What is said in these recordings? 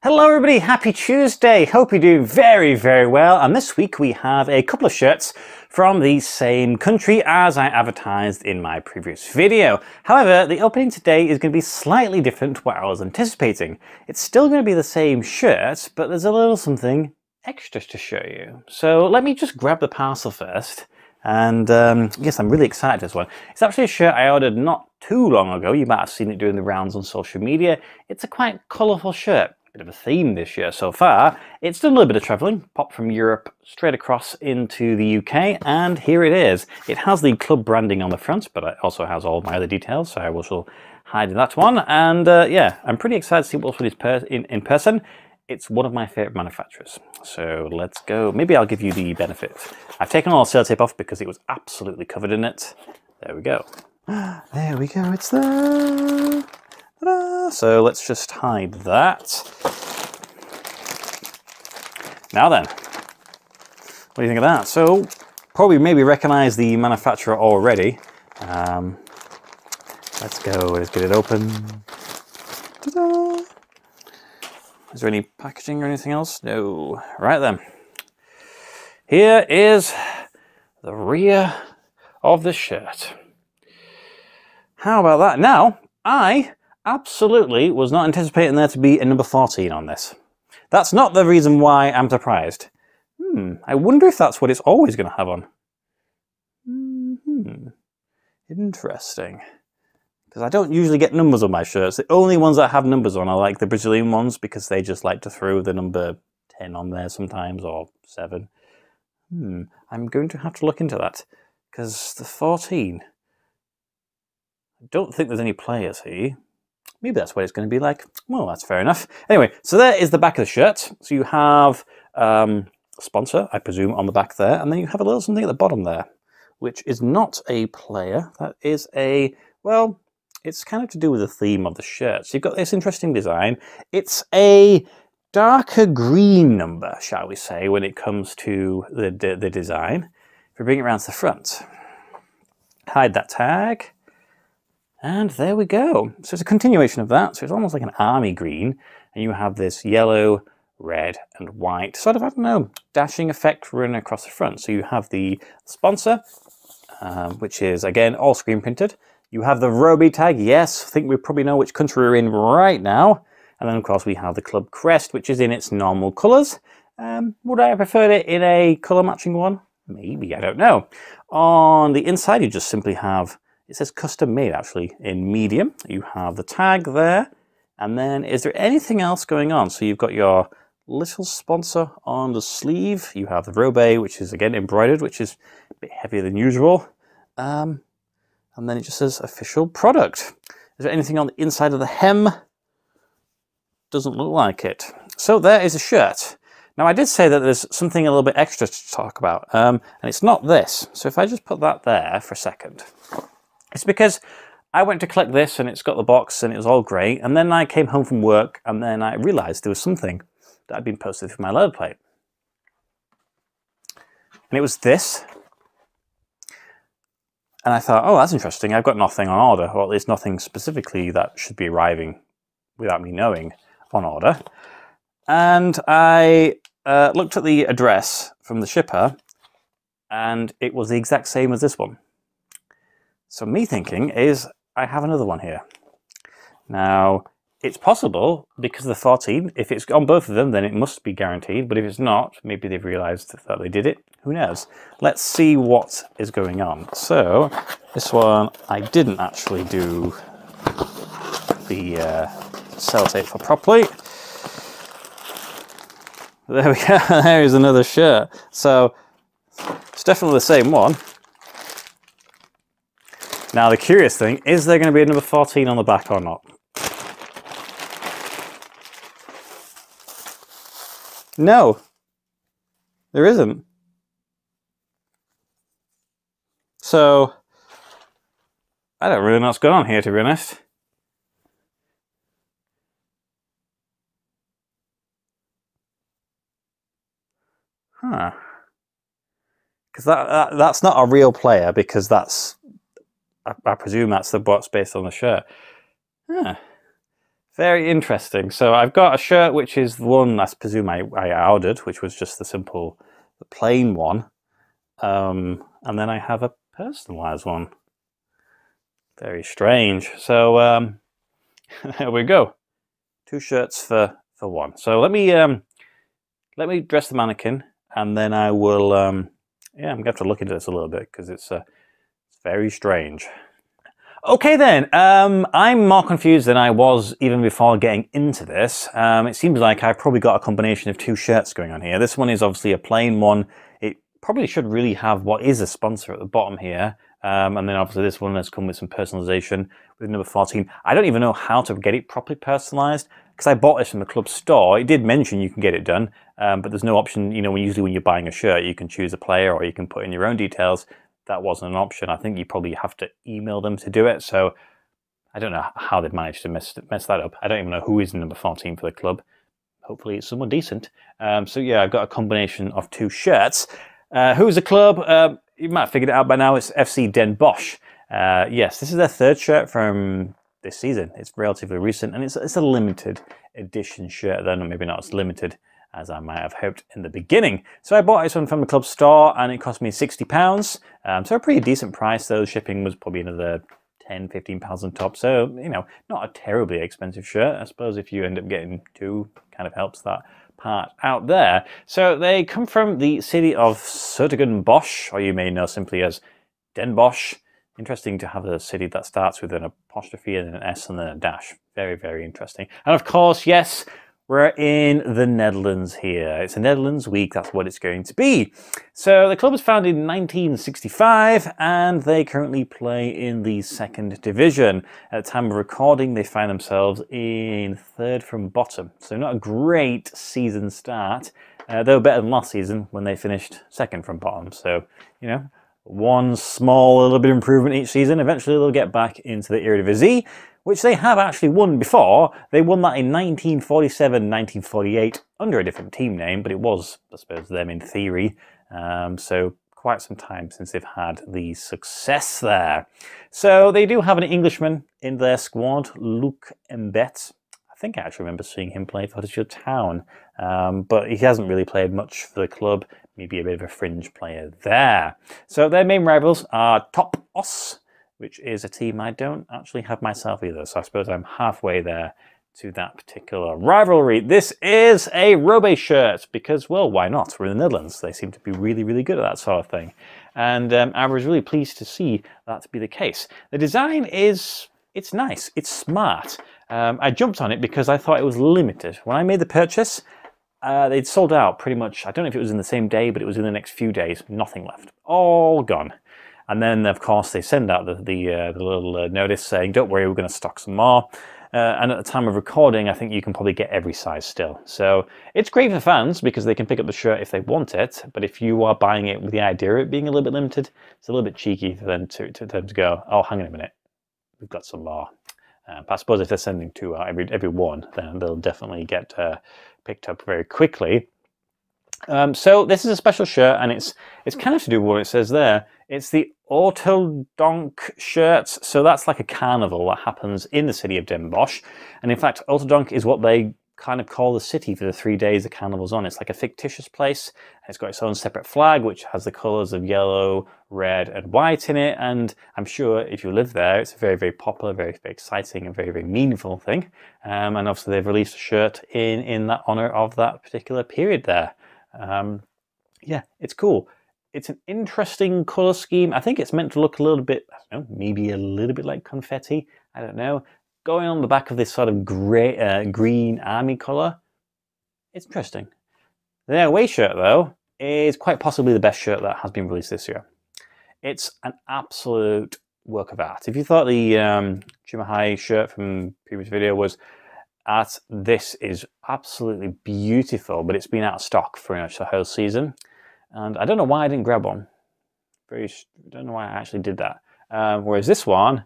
Hello everybody, happy Tuesday. Hope you're doing very well. And this week we have a couple of shirts from the same country as I advertised in my previous video. However, the opening today is going to be slightly different to what I was anticipating. It's still going to be the same shirt, but there's a little something extra to show you. So let me just grab the parcel first. And yes, I'm really excited for this one. It's actually a shirt I ordered not too long ago. You might have seen it doing the rounds on social media. It's a quite colourful shirt. Bit of a theme this year so far. It's done a little bit of travelling, popped from Europe straight across into the UK, and here it is. It has the club branding on the front, but it also has all my other details, so I will hide that one. And yeah, I'm pretty excited to see what this one is in person. It's one of my favourite manufacturers. So let's go. Maybe I'll give you the benefit. I've taken all the sellotape off because it was absolutely covered in it. There we go. There we go, it's there. So let's just hide that. Now then, what do you think of that? So probably maybe recognize the manufacturer already. Let's go, let's get it open. Ta-da! Is there any packaging or anything else? No. Right then. Here is the rear of the shirt. How about that? Now, I absolutely was not anticipating there to be a number 14 on this. That's not the reason why I'm surprised. I wonder if that's what it's always going to have on. Interesting. Because I don't usually get numbers on my shirts. The only ones that have numbers on are like the Brazilian ones, because they just like to throw the number 10 on there sometimes, or 7. I'm going to have to look into that. Because the 14... I don't think there's any players here. Maybe that's what it's going to be like. Well, that's fair enough. Anyway, so there is the back of the shirt. So you have a sponsor, I presume, on the back there. And then you have a little something at the bottom there, which is not a player. That is a, well, it's kind of to do with the theme of the shirt. So you've got this interesting design. It's a darker green number, shall we say, when it comes to the design. If we bring it around to the front, hide that tag. And there we go. So it's a continuation of that. So it's almost like an army green. And you have this yellow, red, and white sort of, I don't know, dashing effect running across the front. So you have the sponsor, which is, again, all screen printed. You have the Roby tag. Yes, I think we probably know which country we're in right now. And then, of course, we have the club crest, which is in its normal colours. Would I have preferred it in a colour matching one? Maybe, I don't know. On the inside, you just simply have... It says custom made, actually, in medium. You have the tag there. And then, is there anything else going on? So you've got your little sponsor on the sleeve. You have the Robe, which is, again, embroidered, which is a bit heavier than usual. And then it just says official product. Is there anything on the inside of the hem? Doesn't look like it. So there is a shirt. Now, I did say that there's something a little bit extra to talk about. And it's not this. So if I just put that there for a second... It's because I went to collect this and it's got the box and it was all great. And then I came home from work and then I realized there was something that had been posted through my leather plate. And it was this. And I thought, oh, that's interesting. I've got nothing on order, or at least nothing specifically that should be arriving without me knowing on order. And I looked at the address from the shipper and it was the exact same as this one. So me thinking is, I have another one here. Now, it's possible, because of the 14, if it's on both of them, then it must be guaranteed. But if it's not, maybe they've realised that they did it. Who knows? Let's see what is going on. So, this one, I didn't actually do the sellotape for properly. There we go, there is another shirt. So, it's definitely the same one. Now, the curious thing, is there going to be a number 14 on the back or not? No, there isn't. So, I don't really know what's going on here, to be honest. Huh. Because that's not a real player, because that's... I presume that's the what's based on the shirt. Huh. Very interesting. So I've got a shirt, which is the one I presume I ordered, which was just the plain one. And then I have a personalized one. Very strange. So there we go. 2 shirts for one. So let me dress the mannequin, and then I will. Yeah, I'm gonna have to look into this a little bit because it's very strange. Okay then, I'm more confused than I was even before getting into this. It seems like I've probably got a combination of 2 shirts going on here. This one is obviously a plain one. It probably should really have what is a sponsor at the bottom here. And then obviously this one has come with some personalization with number 14. I don't even know how to get it properly personalized because I bought this from the club store. It did mention you can get it done, but there's no option, you know, usually when you're buying a shirt, you can choose a player or you can put in your own details. That wasn't an option. I think you probably have to email them to do it. So I don't know how they've managed to mess that up. I don't even know who is number 14 for the club. Hopefully it's someone decent. So yeah, I've got a combination of 2 shirts. Who's the club? You might have figured it out by now. It's FC Den Bosch. Yes, this is their 3rd shirt from this season. It's relatively recent, and it's a limited edition shirt then, or maybe not as limited as I might have hoped in the beginning. So I bought this one from the club store, and it cost me £60. So a pretty decent price, though. Shipping was probably another £10, £15 on top. So, you know, not a terribly expensive shirt. I suppose if you end up getting 2, kind of helps that part out there. So they come from the city of Sertogenbosch, or you may know simply as Den Bosch. Interesting to have a city that starts with an apostrophe and an S and then a dash. Very, very interesting. And of course, yes, we're in the Netherlands here. It's a Netherlands week, that's what it's going to be. So the club was founded in 1965 and they currently play in the 2nd division. At the time of recording, they find themselves in 3rd from bottom. So not a great season start. They were better than last season when they finished 2nd from bottom. So, you know, one small little bit of improvement each season. Eventually they'll get back into the Eredivisie, which they have actually won before. They won that in 1947, 1948 under a different team name, but it was, I suppose, them in theory. So quite some time since they've had the success there. So they do have an Englishman in their squad, Luc Mbet. I think I actually remember seeing him play for Huddersfield Town, but he hasn't really played much for the club. Maybe a bit of a fringe player there. So their main rivals are Top Os, which is a team I don't actually have myself either. So I suppose I'm halfway there to that particular rivalry. This is a Robe shirt because, well, why not? We're in the Netherlands. They seem to be really, really good at that sort of thing. And I was really pleased to see that to be the case. The design it's nice. It's smart. I jumped on it because I thought it was limited. When I made the purchase, they'd sold out pretty much. I don't know if it was in the same day, but it was in the next few days. Nothing left. All gone. And then, of course, they send out the little notice saying, don't worry, we're going to stock some more. And at the time of recording, I think you can probably get every size still. So it's great for fans because they can pick up the shirt if they want it. But if you are buying it with the idea of it being a little bit limited, it's a little bit cheeky for them to go, oh, hang on a minute, we've got some more. But I suppose if they're sending 2 out every one, then they'll definitely get picked up very quickly. So this is a special shirt, and it's kind of to do with what it says there. It's the Oterdonk shirts. So that's like a carnival that happens in the city of Den Bosch. And in fact, Oterdonk is what they kind of call the city for the 3 days the carnival's on. It's like a fictitious place. It's got its own separate flag, which has the colours of yellow, red, and white in it. And I'm sure if you live there, it's a very, very popular, very, very exciting, and very, very meaningful thing. And obviously they've released a shirt in that honour of that particular period there. Yeah, it's cool. It's an interesting colour scheme. I think it's meant to look a little bit, I don't know, maybe a little bit like confetti. I don't know. Going on the back of this sort of grey, green army colour. It's interesting. The away shirt, though, is quite possibly the best shirt that has been released this year. It's an absolute work of art. If you thought the Chimahai shirt from the previous video was art, this is absolutely beautiful, but it's been out of stock for pretty much the whole season. And I don't know why I didn't grab one. I don't know why I actually did that. Whereas this one,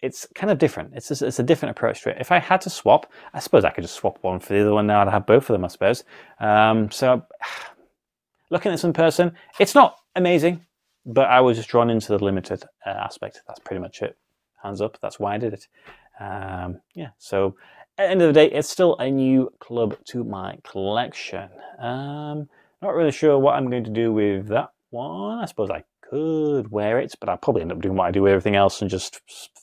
it's kind of different. It's a different approach to it. If I had to swap, I suppose I could just swap one for the other one now. I'd have both of them, I suppose. So looking at this in person, it's not amazing, but I was just drawn into the limited aspect. That's pretty much it. Hands up, that's why I did it. Yeah, so at the end of the day, it's still a new club to my collection. Not really sure what I'm going to do with that one. I suppose I could wear it, but I'll probably end up doing what I do with everything else and just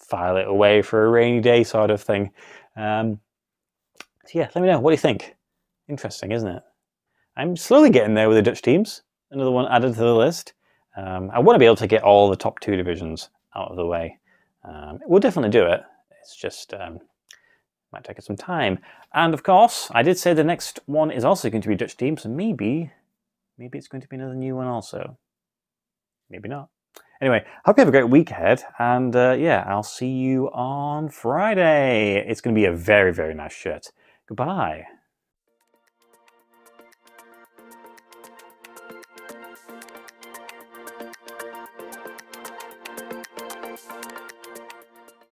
file it away for a rainy day sort of thing. So yeah, let me know. What do you think? Interesting, isn't it? I'm slowly getting there with the Dutch teams. Another one added to the list. I want to be able to get all the top 2 divisions out of the way. We'll definitely do it. It's just might take us some time. And of course, I did say the next one is also going to be Dutch team, so maybe it's going to be another new one also. Maybe not. Anyway, hope you have a great week ahead, and yeah, I'll see you on Friday. It's going to be a very, very nice shirt. Goodbye.